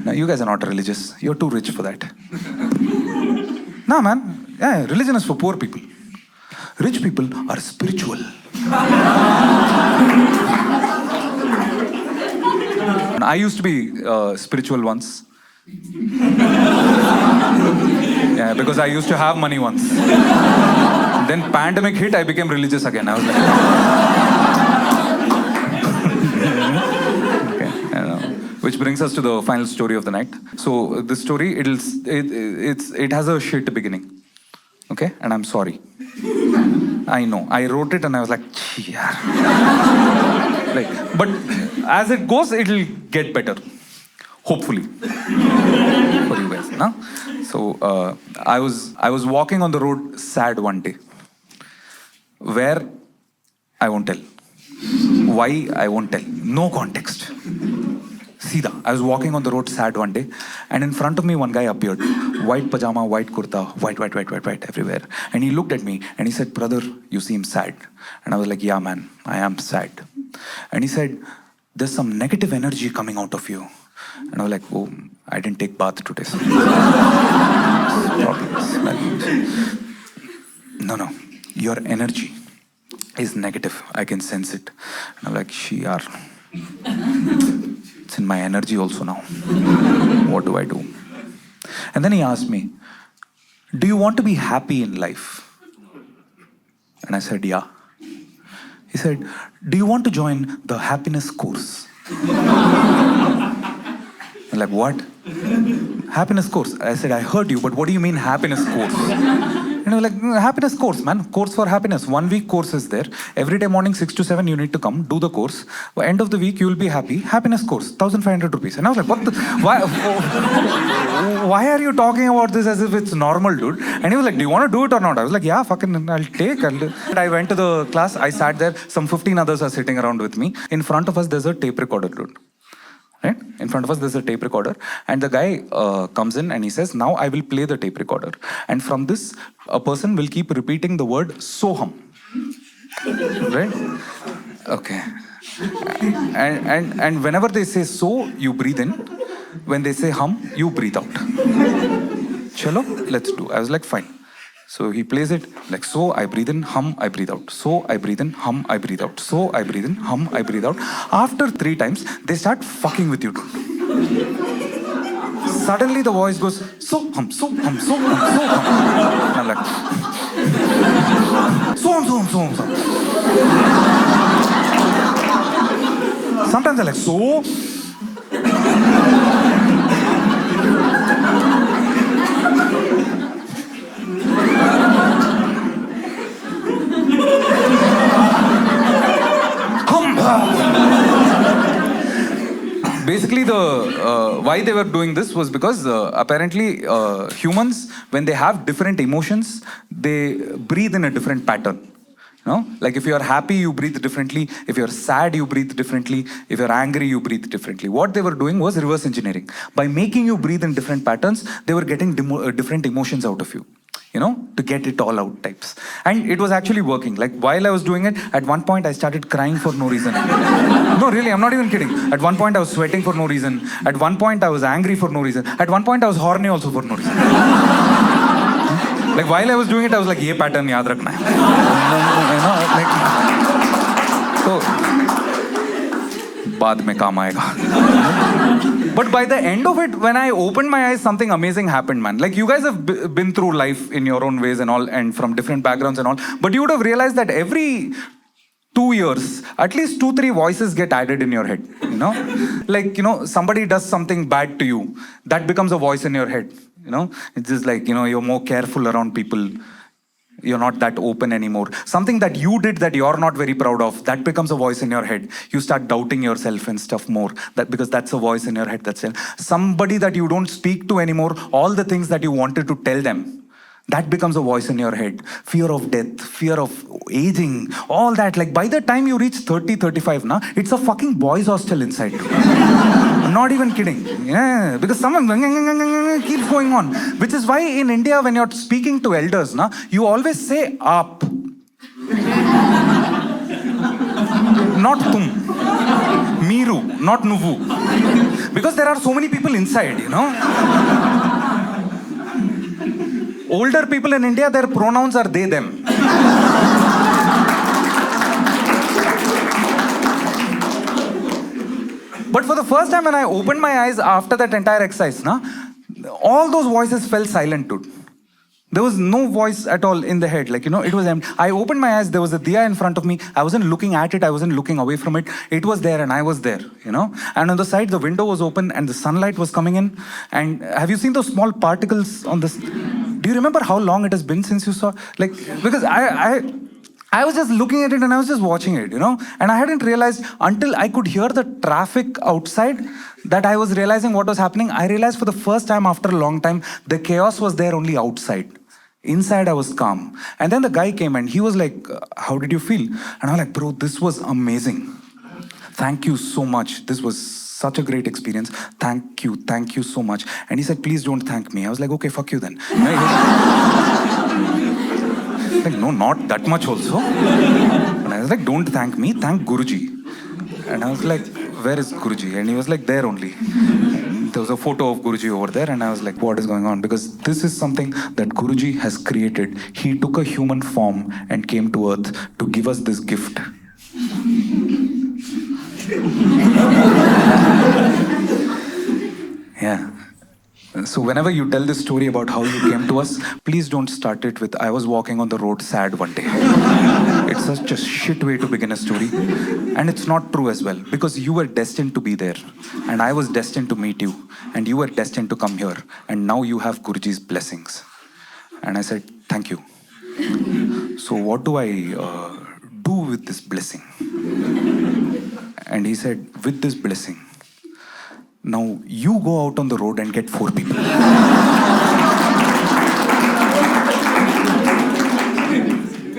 No, you guys are not religious. You're too rich for that. Nah, man. Yeah, religion is for poor people. Rich people are spiritual. I used to be spiritual once. Yeah, because I used to have money once. Then pandemic hit, I became religious again. I was like, okay, I know. Which brings us to the final story of the night. So this story, it has a shit beginning. Okay, and I'm sorry. I know. I wrote it and I was like, yeah. Like, but as it goes, it'll get better. Hopefully. For you guys, no? So I was walking on the road sad one day. Where? I won't tell. Why? I won't tell. No context. Sida. I was walking on the road sad one day, and in front of me one guy appeared. White pajama, white kurta, white everywhere. And he looked at me and he said, "Brother, you seem sad." And I was like, "Yeah, man, I am sad." And he said, "There's some negative energy coming out of you." And I was like, "Oh, I didn't take bath today." No. Your energy is negative. I can sense it. And I'm like, "Shiar. It's in my energy also now. What do I do?" And then he asked me, "Do you want to be happy in life?" And I said, "Yeah." He said, "Do you want to join the happiness course?" I'm like, "What? Happiness course?" I said, "I heard you, but what do you mean happiness course?" And I was like, "Happiness course, man. Course for happiness. 1 week course is there. Every day morning 6 to 7 you need to come, do the course. By end of the week you will be happy. Happiness course, 1,500 rupees. And I was like, "What the? Why are you talking about this as if it's normal, dude?" And he was like, "Do you want to do it or not?" I was like, "Yeah, fucking, I'll take it." And I went to the class. I sat there. Some 15 others are sitting around with me. In front of us, there's a tape recorder, dude. Right? In front of us, there's a tape recorder. And the guy comes in and he says, "Now I will play the tape recorder. And from this, a person will keep repeating the word Soham." Right? Okay. And whenever they say so, you breathe in. When they say hum, you breathe out. Chalo, let's do. I was like, fine. So he plays it like, so I breathe in, hum, I breathe out. So I breathe in, hum, I breathe out. So I breathe in, hum, I breathe out. After 3 times, they start fucking with you. Suddenly the voice goes, so hum, so hum, so hum, so hum. And I'm like, so hum, so hum, so hum, so hum. Sometimes they're like, so. Basically, why they were doing this was because apparently humans, when they have different emotions, they breathe in a different pattern. You know? Like if you are happy, you breathe differently. If you're sad, you breathe differently. If you're angry, you breathe differently. What they were doing was reverse engineering. By making you breathe in different patterns, they were getting different emotions out of you. You know, to get it all out types. And it was actually working. Like while I was doing it, at one point I started crying for no reason. No, really, I'm not even kidding. At one point I was sweating for no reason. At one point I was angry for no reason. At one point I was horny also for no reason. Like while I was doing it, I was like, "Ye pattern yaad rakhna hai." You know, like, so, baad mein kaam aayega. But by the end of it, when I opened my eyes, something amazing happened, man. Like you guys have been through life in your own ways and all, and from different backgrounds and all. But you would have realized that every 2 years, at least 2-3 voices get added in your head, you know? Like, you know, somebody does something bad to you, that becomes a voice in your head, you know? It's just like, you know, you're more careful around people. You're not that open anymore. Something that you did that you're not very proud of, that becomes a voice in your head. You start doubting yourself and stuff more, because that's a voice in your head. That's it. Somebody that you don't speak to anymore, all the things that you wanted to tell them, that becomes a voice in your head. Fear of death, fear of aging, all that. Like by the time you reach 30, 35, it's a fucking boys' hostel inside. I'm not even kidding. Yeah, because someone keeps going on. Which is why in India, when you're speaking to elders, you always say aap. Not tum. Miru, not nuvu. Because there are so many people inside, you know. Older people in India, their pronouns are they, them. But for the first time when I opened my eyes after that entire exercise, all those voices fell silent, dude. There was no voice at all in the head. Like, you know, it was empty. I opened my eyes. There was a diya in front of me. I wasn't looking at it. I wasn't looking away from it. It was there and I was there, you know. And on the side, the window was open and the sunlight was coming in. And have you seen those small particles on this? Do you remember how long it has been since you saw? Like, because I was just looking at it and I was just watching it, you know. And I hadn't realized until I could hear the traffic outside that I was realizing what was happening. I realized for the first time after a long time, the chaos was there only outside. Inside, I was calm. And then the guy came and he was like, how did you feel? And I was like, bro, this was amazing. Thank you so much. This was such a great experience. Thank you so much. And he said, please don't thank me. I was like, okay, fuck you then. Like, no, not that much also. And I was like, don't thank me, thank Guruji. And I was like, where is Guruji? And he was like, there only. There was a photo of Guruji over there and I was like, what is going on? Because this is something that Guruji has created. He took a human form and came to earth to give us this gift. Yeah. So whenever you tell this story about how you came to us, please don't start it with, I was walking on the road sad one day. It's such a shit way to begin a story. And it's not true as well, because you were destined to be there. And I was destined to meet you. And you were destined to come here. And now you have Guruji's blessings. And I said, thank you. So what do I do with this blessing? And he said, with this blessing, now you go out on the road and get 4 people.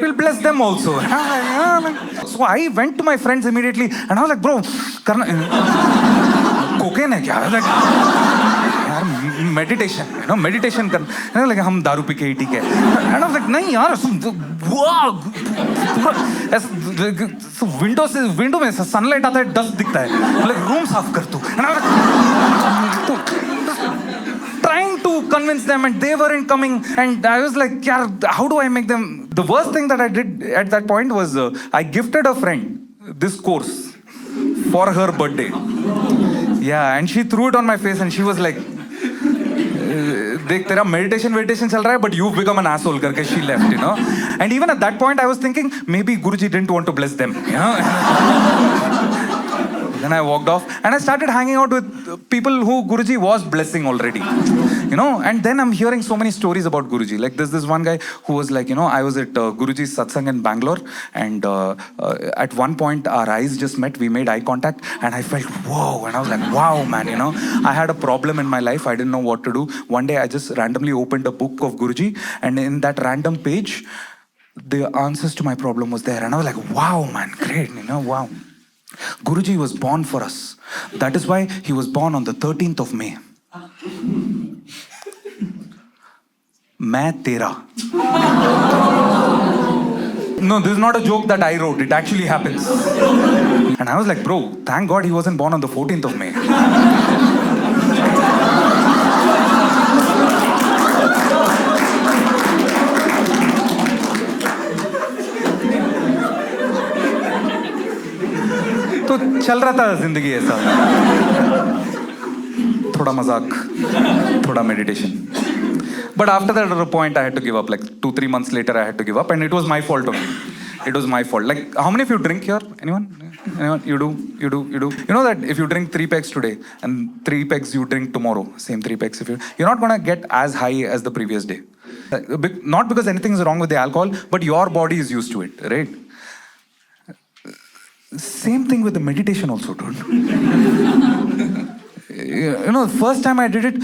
We'll bless them also. So I went to my friends immediately and I was like, bro, cocaine hai kya? I was like, meditation, you know, meditation. And I was like, hum daru pi ke hi theek hai. And I was like, nahi yaar, wow. So window में sunlight आता है, dust दिखता है. Like room साफ कर तू. And I was like, trying to convince them and they weren't coming. And I was like, yaar, how do I make them? The worst thing that I did at that point was I gifted a friend this course for her birthday. Yeah, and she threw it on my face and she was like, देख तेरा meditation चल रहा है, but you've become an asshole करके she left, you know. And even at that point I was thinking maybe Guruji didn't want to bless them, you know. Then I walked off and I started hanging out with people who Guruji was blessing already, you know. And then I'm hearing so many stories about Guruji. Like there's this one guy who was like, you know, I was at Guruji's satsang in Bangalore and at one point our eyes just met, we made eye contact and I felt whoa, and I was like, wow man, you know, I had a problem in my life, I didn't know what to do. One day I just randomly opened a book of Guruji and in that random page the answers to my problem was there and I was like, wow man, great, you know, wow. Guruji was born for us. That is why he was born on the 13th of May. मैं तेरा. No, this is not a joke that I wrote. It actually happens. And I was like, bro, thank God he wasn't born on the 14th of May. तो चल रहा था जिंदगी ऐसा. थोड़ा मजाक, थोड़ा meditation. But after that, at a point, I had to give up. Like 2-3 months later, I had to give up, and it was my fault only. It was my fault. Like, how many of you drink here? Anyone? Anyone? You do? You do? You do? You know that if you drink 3 pegs today and 3 pegs you drink tomorrow, same 3 pegs, you're not gonna get as high as the previous day. Not because anything is wrong with the alcohol, but your body is used to it, right? Same thing with the meditation also, dude. You know, the first time I did it,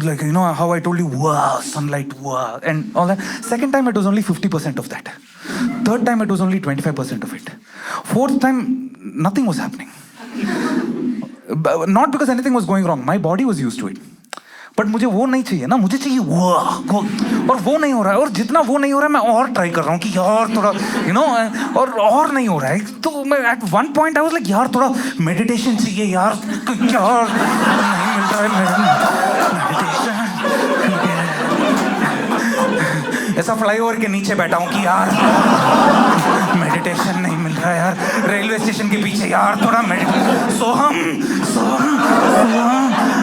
like, you know, how I told you, wow, sunlight, wow, and all that. Second time, it was only 50% of that. Third time, it was only 25% of it. Fourth time, nothing was happening. Not because anything was going wrong. My body was used to it. But मुझे वो नहीं चाहिए ना, मुझे चाहिए वो, और वो नहीं हो रहा है, और जितना वो नहीं हो रहा है मैं और ट्राई कर रहा हूँ कि यार थोड़ा और नहीं हो रहा है। तो मैं at one point I was like यार थोड़ा मेडिटेशन चाहिए यार, यार नहीं मिल रहा है मेडिटेशन। ऐसा फ्लाईओवर के नीचे बैठा हूँ कि यार मेडिटेशन नहीं मिल रहा है यार, रेलवे स्टेशन के पीछे यार थोड़ा सोहम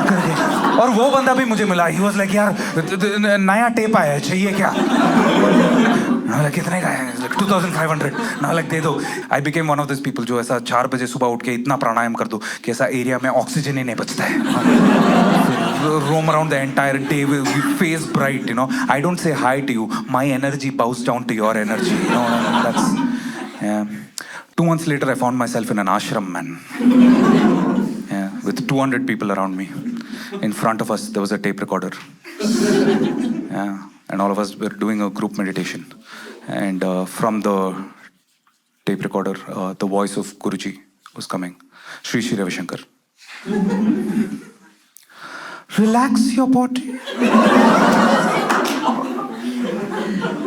करके। और वो बंदा भी मुझे मिला, ही वाज लाइक यार नया टेप आया है, चाहिए क्या? कितने का है? 2500 ना, लाइक दे दो। I became one of this people जो ऐसा 4 बजे सुबह उठ के इतना प्राणायाम कर दो कि ऐसा एरिया में ऑक्सीजन ही नहीं बचता है। roam around the entire day with face bright, I don't say hi to you, my energy bows down to your energy, that's yeah. 2 months later I found myself in an ashram, man, yeah, with 200 people around me. In front of us there was a tape recorder, yeah, and all of us were doing a group meditation, and from the tape recorder the voice of Guruji was coming, Sri Ravi Shankar. Relax your body.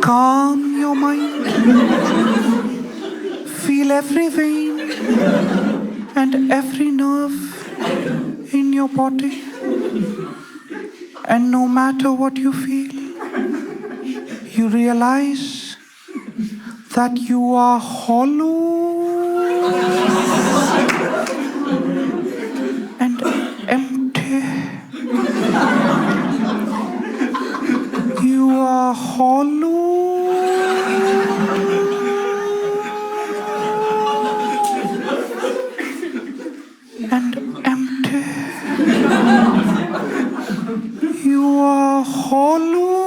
Calm your mind. Feel every vein and every nerve in your body. And no matter what you feel, you realize that you are hollow and empty. You are hollow and empty. You are hollow.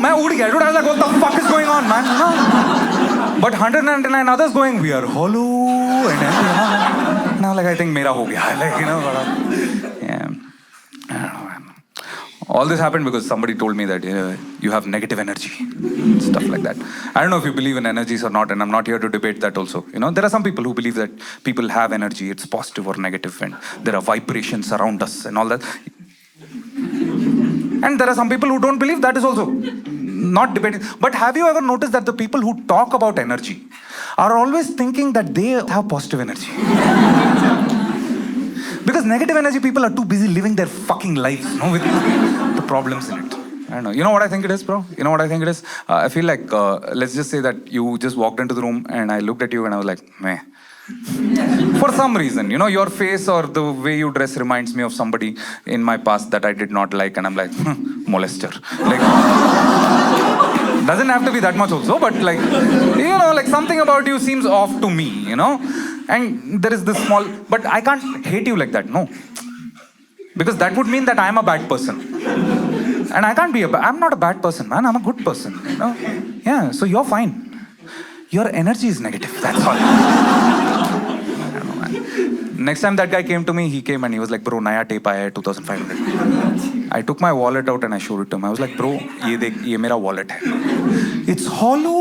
मैं उड़ गया, dude. I was like, what the fuck is going on, man? But 199 others going, we are hollow and empty. Now, like, I think मेरा हो गया, like, yeah. I don't know, man. All this happened because somebody told me that you have negative energy, stuff like that. I don't know if you believe in energies or not, and I'm not here to debate that also. There are some people who believe that people have energy, it's positive or negative, and there are vibrations around us and all that. And there are some people who don't believe, that is also not debating. But have you ever noticed that the people who talk about energy are always thinking that they have positive energy? Because negative energy people are too busy living their fucking lives, with the problems in it. I don't know. You know what I think it is, bro? You know what I think it is? I feel like, let's just say that you just walked into the room and I looked at you and I was like, meh. For some reason, your face or the way you dress reminds me of somebody in my past that I did not like, and I'm like, molester. Like, doesn't have to be that much also, but like, like something about you seems off to me, And there is this small, but I can't hate you like that, no. Because that would mean that I'm a bad person. And I can't be I'm not a bad person, man. I'm a good person, Yeah, so you're fine. Your energy is negative, that's all. Next time that guy came to me, he came and he was like, bro, naya tape aaya hai, 2500. I took my wallet out and I showed it to him. I was like, bro, ye dekh, ye mera wallet hai. It's hollow.